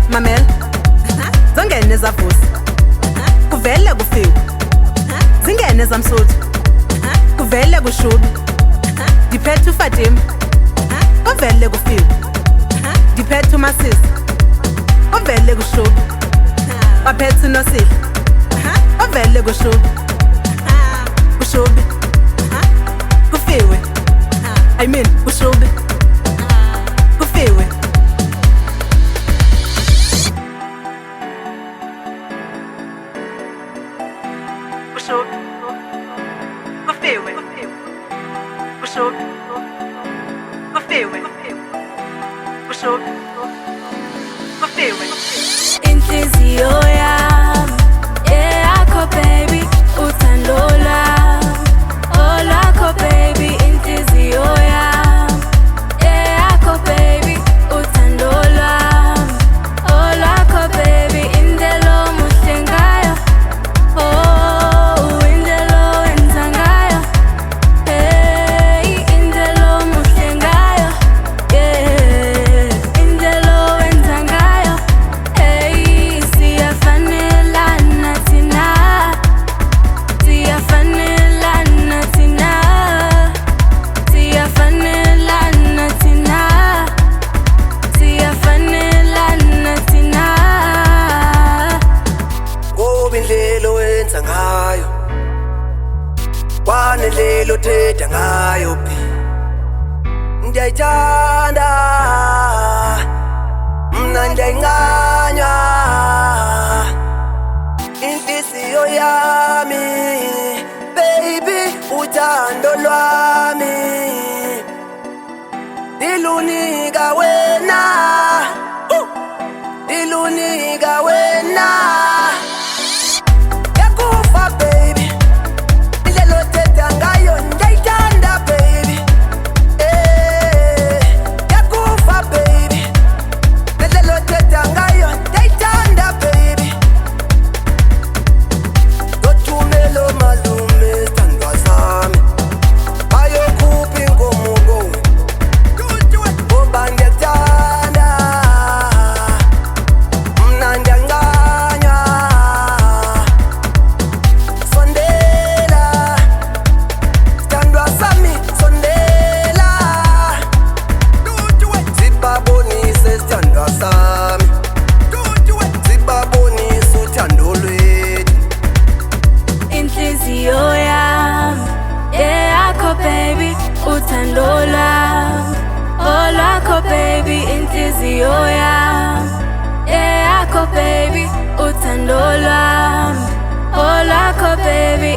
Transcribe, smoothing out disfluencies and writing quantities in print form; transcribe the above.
mamela zongene zavusi kuvele kufiwe zingene zamsuthu kuvele kushubi ndiphethe uFatima kuvele kufiwe ndiphethe uMasisi kuvele kushubi baphethe uNosihle kuvele kushubi kufiwe I mean kushubi kufiwe kushubi kufiwe kushubi kufiwe kushubi kufiwe inhliziyo yami eyakho baby uthando lwami olwakho baby inhliziyo yami eyakho baby uthando lwami olwakho baby indlela omuhle ngayo oh indlela owenza ngayo hey indlela omuhle ngayo yeah indlela owenza ngayo hey siyafanelana thina siyafanelana thina siyafanelana thina siyafanelana thina ngoba indlela owenza ngayo kwanendlela othetha ngayo phi ndiyayithanda mna ndiyayincanywa inhliziyo yami baby uthando lwami ndilunika wena ndilunika wena yakufa baby indlela othetha ngayo ndiyayithanda baby yakufa baby indlela othetha ngayo ndiyayithanda baby Dothumelo malume sithandwa sami ayokhupha inkomo ngoba ndiyakuthanda mna ndiyancanywa sondela sithandwa sami sondela sibabonise sithandwa sami sibabonise uthando lwethu inhliziyo yami eyakho baby uthando lwami olwakho baby inhliziyo yami eyakho baby uthando lwami olwakho baby